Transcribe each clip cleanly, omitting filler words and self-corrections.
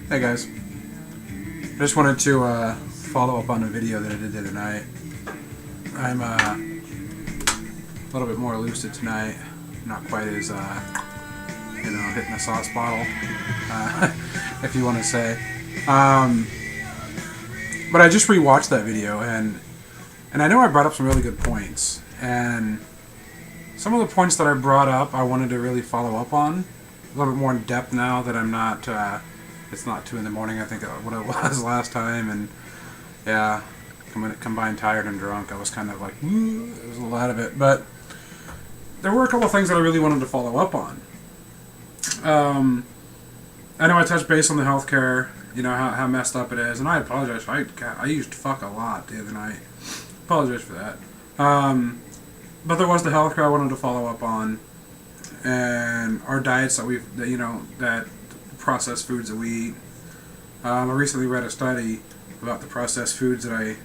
Hey guys, I just wanted to follow up on a video that I did the other night. I'm a little bit more lucid tonight, not quite as hitting the sauce bottle, if you want to say. But I just rewatched that video, and I know I brought up some really good points, and some of the points that I brought up I wanted to really follow up on a little bit more in depth now that I'm not. It's not 2 in the morning, I think what it was last time, and yeah, combined tired and drunk, I was kind of like, there was a lot of it, but there were a couple of things that I really wanted to follow up on. I know I touched base on the healthcare, how messed up it is, and I apologize. I used fuck a lot the other night. Apologize for that. But there was the healthcare I wanted to follow up on, and our diets that processed foods that we eat. I recently read a study about the processed foods that I'm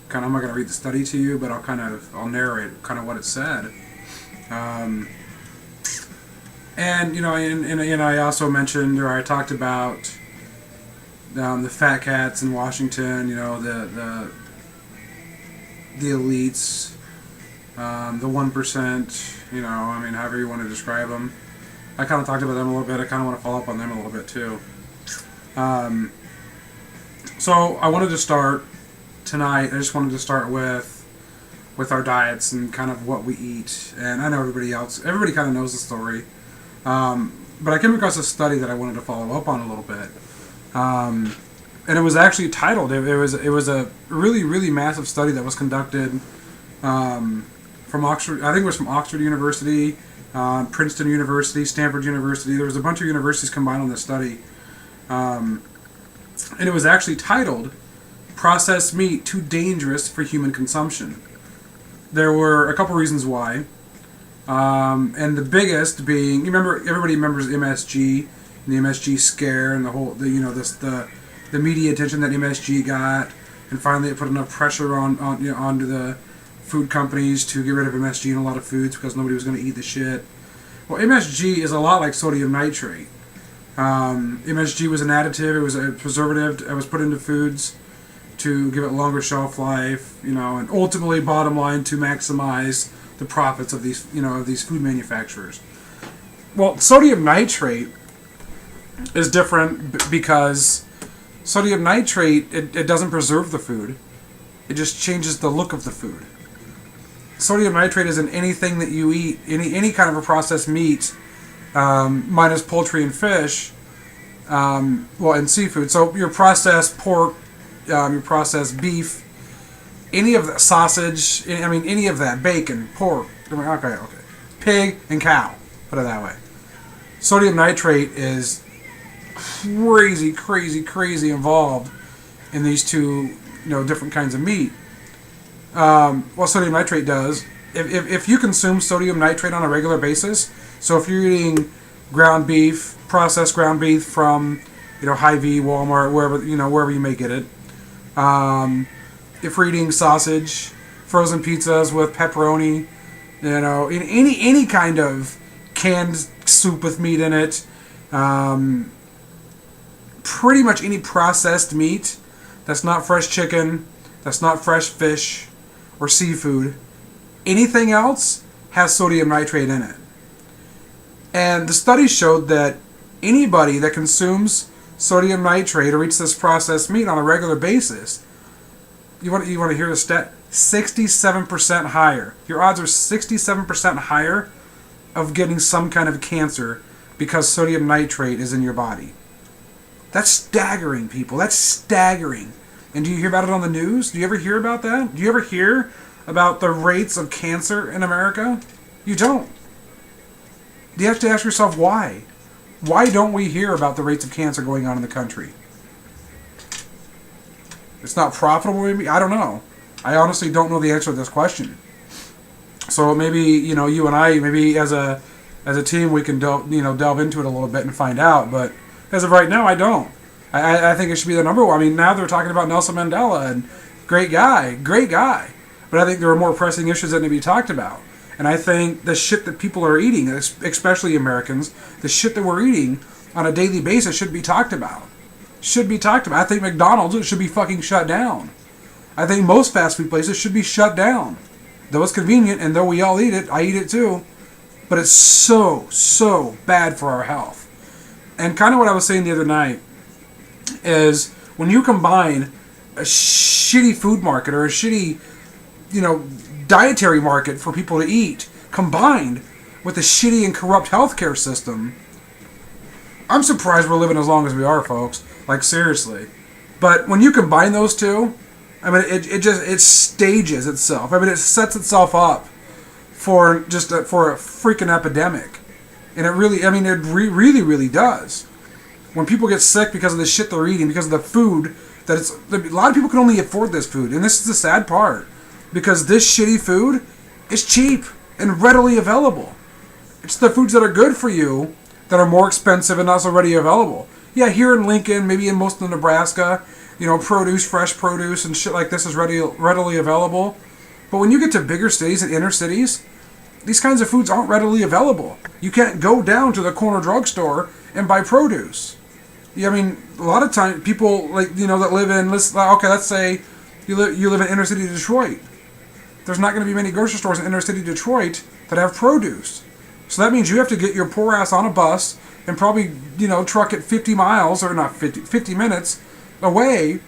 not going to read the study to you, but I'll narrate kind of what it said. And I also mentioned, or I talked about the fat cats in Washington, the elites, the 1%, however you want to describe them. I kind of talked about them a little bit. I kind of want to follow up on them a little bit too. So I wanted to start tonight. I just wanted to start with our diets and kind of what we eat. And I know everybody kind of knows the story. But I came across a study that I wanted to follow up on a little bit. And it was actually titled. It was a really, really massive study that was conducted from Oxford. I think it was from Oxford University, Princeton University, Stanford University. There was a bunch of universities combined on this study. And it was actually titled, "Processed Meat Too Dangerous for Human Consumption." There were a couple reasons why. And the biggest being, everybody remembers MSG, and the MSG scare, and the whole, the media attention that MSG got, and finally it put enough pressure onto the food companies to get rid of MSG in a lot of foods because nobody was going to eat the shit. Well, MSG is a lot like sodium nitrate. MSG was an additive, it was a preservative, it was put into foods to give it longer shelf life, and ultimately, bottom line, to maximize the profits of these food manufacturers. Well, sodium nitrate is different because sodium nitrate, it doesn't preserve the food, it just changes the look of the food. Sodium nitrate is in anything that you eat, any kind of a processed meat, minus poultry and fish, and seafood. So your processed pork, your processed beef, any of that sausage, any of that, bacon, pork, okay, pig and cow, put it that way. Sodium nitrate is crazy involved in these two, different kinds of meat. What sodium nitrate does, if you consume sodium nitrate on a regular basis, so if you're eating ground beef, processed ground beef from, Hy-Vee, Walmart, wherever you may get it, if we're eating sausage, frozen pizzas with pepperoni, any kind of canned soup with meat in it, pretty much any processed meat that's not fresh chicken, that's not fresh fish or seafood, anything else has sodium nitrate in it. And the study showed that anybody that consumes sodium nitrate or eats this processed meat on a regular basis, you want to hear the stat? 67% higher. Your odds are 67% higher of getting some kind of cancer because sodium nitrate is in your body. That's staggering, people. That's staggering. And do you hear about it on the news? Do you ever hear about that? Do you ever hear about the rates of cancer in America? You don't. You have to ask yourself why. Why don't we hear about the rates of cancer going on in the country? It's not profitable, maybe? I don't know. I honestly don't know the answer to this question. So maybe, you and I, maybe as a team, we can delve into it a little bit and find out. But as of right now, I don't. I think it should be the number one. Now they're talking about Nelson Mandela, and great guy. But I think there are more pressing issues that need to be talked about. And I think the shit that people are eating, especially Americans, the shit that we're eating on a daily basis should be talked about. should be talked about. I think McDonald's should be fucking shut down. I think most fast food places should be shut down. Though it's convenient, and though we all eat it, I eat it too. But it's so bad for our health. And kind of what I was saying the other night is when you combine a shitty food market or a shitty, dietary market for people to eat, combined with a shitty and corrupt healthcare system, I'm surprised we're living as long as we are, folks. Like, seriously. But when you combine those two, I mean, it stages itself. I mean, it sets itself up for a freaking epidemic. And it really, really does. When people get sick because of the shit they're eating, because of the food, a lot of people can only afford this food. And this is the sad part. Because this shitty food is cheap and readily available. It's the foods that are good for you that are more expensive and not so readily available. Yeah, here in Lincoln, maybe in most of Nebraska, fresh produce and shit like this is readily available. But when you get to bigger cities and inner cities, these kinds of foods aren't readily available. You can't go down to the corner drugstore and buy produce. Yeah, I mean, a lot of times people that live in, let's say you live in inner city Detroit. There's not going to be many grocery stores in inner city Detroit that have produce. So that means you have to get your poor ass on a bus and probably, truck it 50 miles, or not 50 minutes away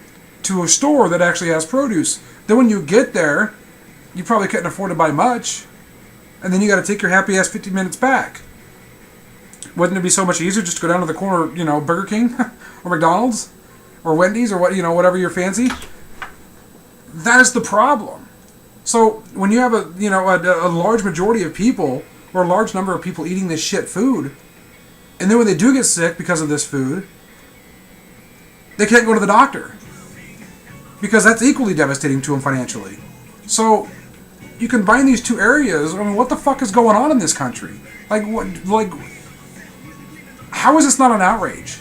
to a store that actually has produce. Then when you get there, you probably couldn't afford to buy much. And then you got to take your happy ass 50 minutes back. Wouldn't it be so much easier just to go down to the corner, Burger King or McDonald's or Wendy's or whatever you're fancy? That is the problem. So when you have a large majority of people or a large number of people eating this shit food, and then when they do get sick because of this food, they can't go to the doctor because that's equally devastating to them financially. So you combine these two areas. I mean, what the fuck is going on in this country? How is this not an outrage?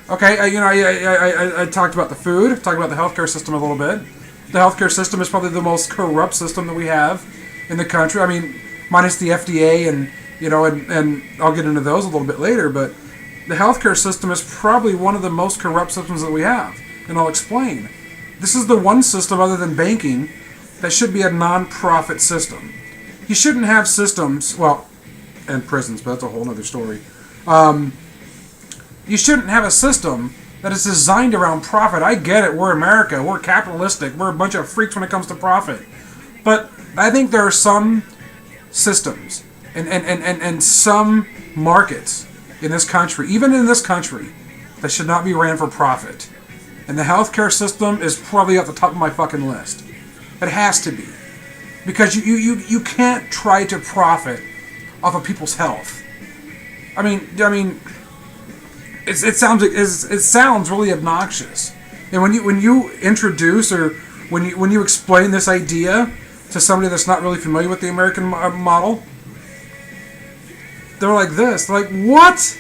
Okay, I talked about the food, talked about the healthcare system a little bit. The healthcare system is probably the most corrupt system that we have in the country. I mean, minus the FDA and I'll get into those a little bit later, but the healthcare system is probably one of the most corrupt systems that we have, and I'll explain. This is the one system other than banking that should be a non-profit system. You shouldn't have systems, and prisons, but that's a whole other story. You shouldn't have a system that is designed around profit. I get it, we're America, we're capitalistic, we're a bunch of freaks when it comes to profit. But I think there are some systems and some markets in this country, even in this country, that should not be ran for profit. And the healthcare system is probably at the top of my fucking list. It has to be. Because you can't try to profit off of people's health. I mean, it sounds really obnoxious. And when you introduce or when you explain this idea to somebody that's not really familiar with the American model, they're like this. They're like, what?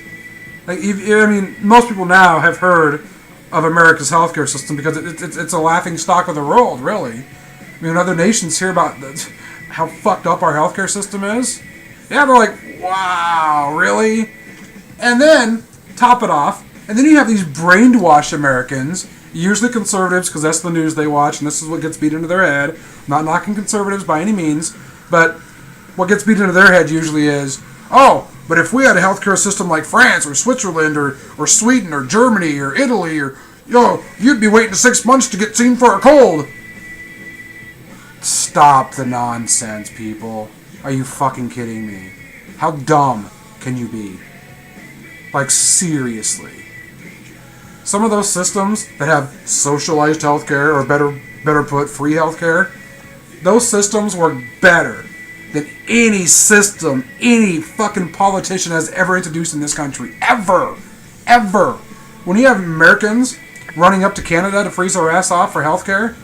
Most people now have heard of America's healthcare system because it's a laughing stock of the world, really. I mean, when other nations hear about how fucked up our healthcare system is, yeah, they're like, wow, really? And then, top it off, and then you have these brainwashed Americans, usually conservatives, because that's the news they watch, and this is what gets beat into their head. I'm not knocking conservatives by any means, but what gets beat into their head usually is, oh, but if we had a healthcare system like France or Switzerland or Sweden or Germany or Italy or, you'd be waiting 6 months to get seen for a cold. Stop the nonsense, people. Are you fucking kidding me? How dumb can you be? Like, seriously. Some of those systems that have socialized healthcare, or better put, free healthcare, those systems work better than any system any fucking politician has ever introduced in this country. Ever. Ever. When you have Americans running up to Canada to freeze their ass off for healthcare,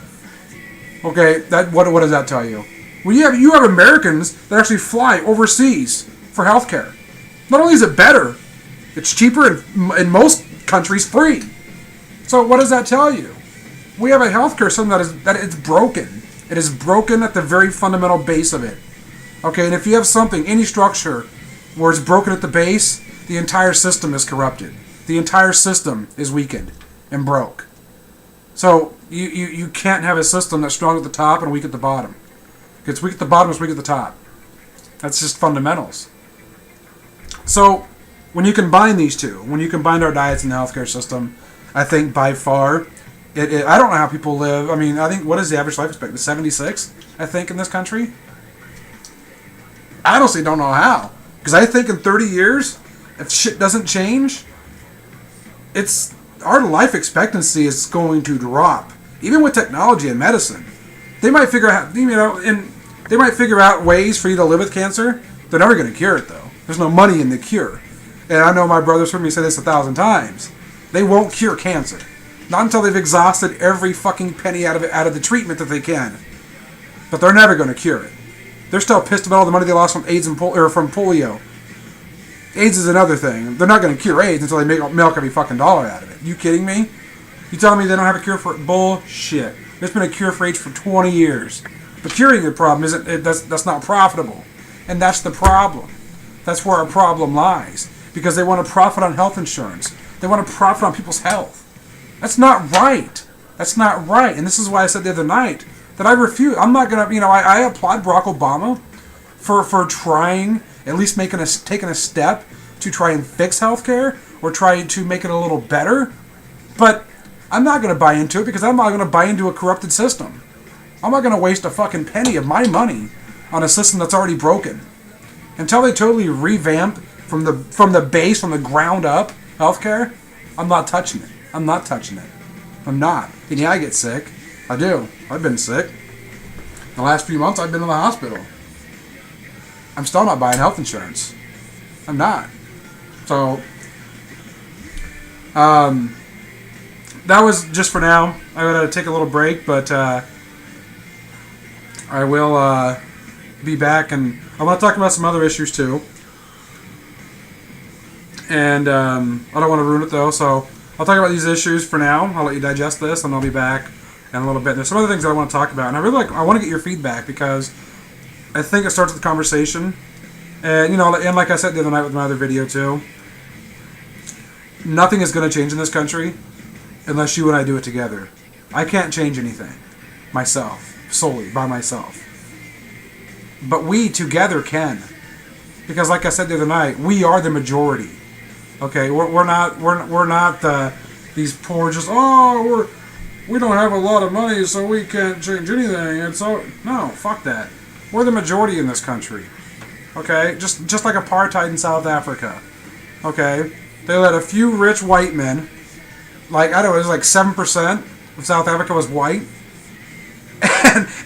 okay, what does that tell you? When you have Americans that actually fly overseas for healthcare. Not only is it better, it's cheaper and in most countries free. So what does that tell you? We have a healthcare system that is broken. It is broken at the very fundamental base of it. Okay, and if you have any structure where it's broken at the base, the entire system is corrupted. The entire system is weakened and broke. So you can't have a system that's strong at the top and weak at the bottom. If it's weak at the bottom, it's weak at the top. That's just fundamentals. So when you combine these two, when you combine our diets and the healthcare system, I think by far, I don't know how people live. I mean, I think, what is the average life expectancy? 76, I think, in this country? I honestly don't know how. Because I think in 30 years, if shit doesn't change, our life expectancy is going to drop. Even with technology and medicine. They might figure out, they might figure out ways for you to live with cancer. They're never going to cure it, though. There's no money in the cure. And I know my brother's heard me say this 1,000 times. They won't cure cancer. Not until they've exhausted every fucking penny out of the treatment that they can. But they're never going to cure it. They're still pissed about all the money they lost from AIDS and from polio. AIDS is another thing. They're not going to cure AIDS until they milk every fucking dollar out of it. You kidding me? You telling me they don't have a cure for it? Bullshit. There's been a cure for AIDS for 20 years. But curing the problem that's not profitable. And that's the problem. That's where our problem lies. Because they want to profit on health insurance. They want to profit on people's health. That's not right. That's not right. And this is why I said the other night that I refuse. I'm not going to, I applaud Barack Obama for trying, at least taking a step to try and fix healthcare or try to make it a little better. But I'm not going to buy into it because I'm not going to buy into a corrupted system. I'm not going to waste a fucking penny of my money on a system that's already broken. Until they totally revamp from the base, from the ground up, healthcare, I'm not touching it. I'm not touching it. I'm not. And yeah, I get sick. I do. I've been sick. The last few months I've been in the hospital. I'm still not buying health insurance. I'm not. So, that was just for now. I gotta take a little break, but I will be back, and I want to talk about some other issues too. And I don't want to ruin it though, so I'll talk about these issues for now. I'll let you digest this, and I'll be back in a little bit. There's some other things that I want to talk about, and I want to get your feedback because I think it starts with the conversation. And and like I said the other night with my other video too, nothing is going to change in this country unless you and I do it together. I can't change anything myself, solely by myself. But we together can, because like I said the other night, we are the majority. Okay, we're not these poor we don't have a lot of money, so we can't change anything. And so no, fuck that. We're the majority in this country. Okay, just like apartheid in South Africa. Okay, they let a few rich white men, like I don't know, it was like 7% of South Africa was white,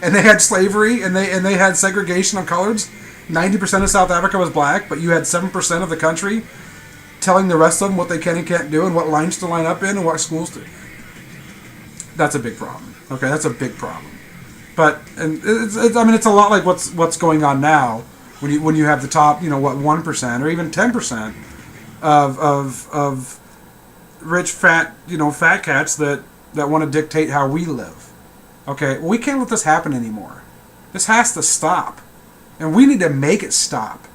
and they had slavery and they had segregation of colors. 90% of South Africa was black, but you had 7% of the country telling the rest of them what they can and can't do and what lines to line up in and what schools to. That's a big problem. Okay, that's a big problem. But it's a lot like what's going on now when you have the top 1% or even 10% of rich fat cats that want to dictate how we live. Okay, well, we can't let this happen anymore. This has to stop, and we need to make it stop,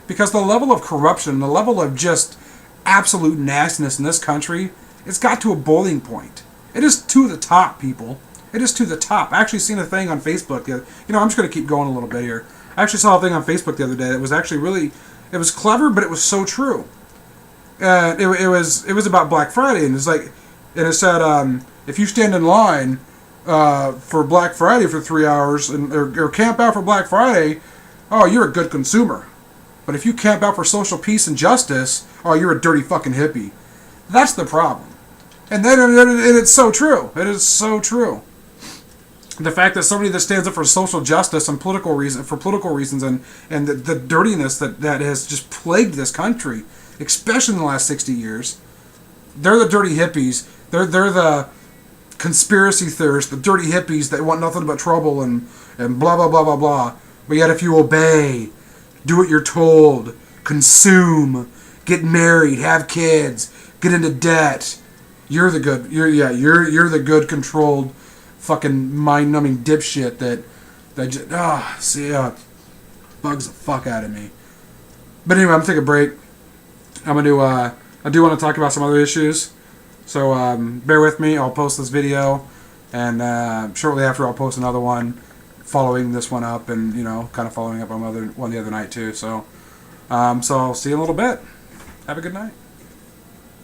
because the level of corruption, the level of just absolute nastiness in this country, it's got to a boiling point. It is to the top, people. It is to the top. I actually seen a thing on Facebook. I'm just going to keep going a little bit here. I actually saw a thing on Facebook the other day that was actually it was clever, but it was so true. It was about Black Friday, and it said, if you stand in line for Black Friday for 3 hours or camp out for Black Friday, oh, you're a good consumer. But if you camp out for social peace and justice, oh, you're a dirty fucking hippie. That's the problem. And it's so true. It is so true. The fact that somebody that stands up for social justice and political reasons and the dirtiness that has just plagued this country, especially in the last 60 years, they're the dirty hippies. They're the conspiracy theorists, the dirty hippies that want nothing but trouble and blah, blah, blah, blah, blah. But yet if you obey, do what you're told, consume, get married, have kids, get into debt, you're the good, you're the good controlled fucking mind-numbing dipshit that just, bugs the fuck out of me. But anyway, I'm going to take a break. I'm going to I do want to talk about some other issues. So bear with me. I'll post this video, and shortly after I'll post another one, following this one up, and kind of following up on one the other night too. So I'll see you in a little bit. Have a good night.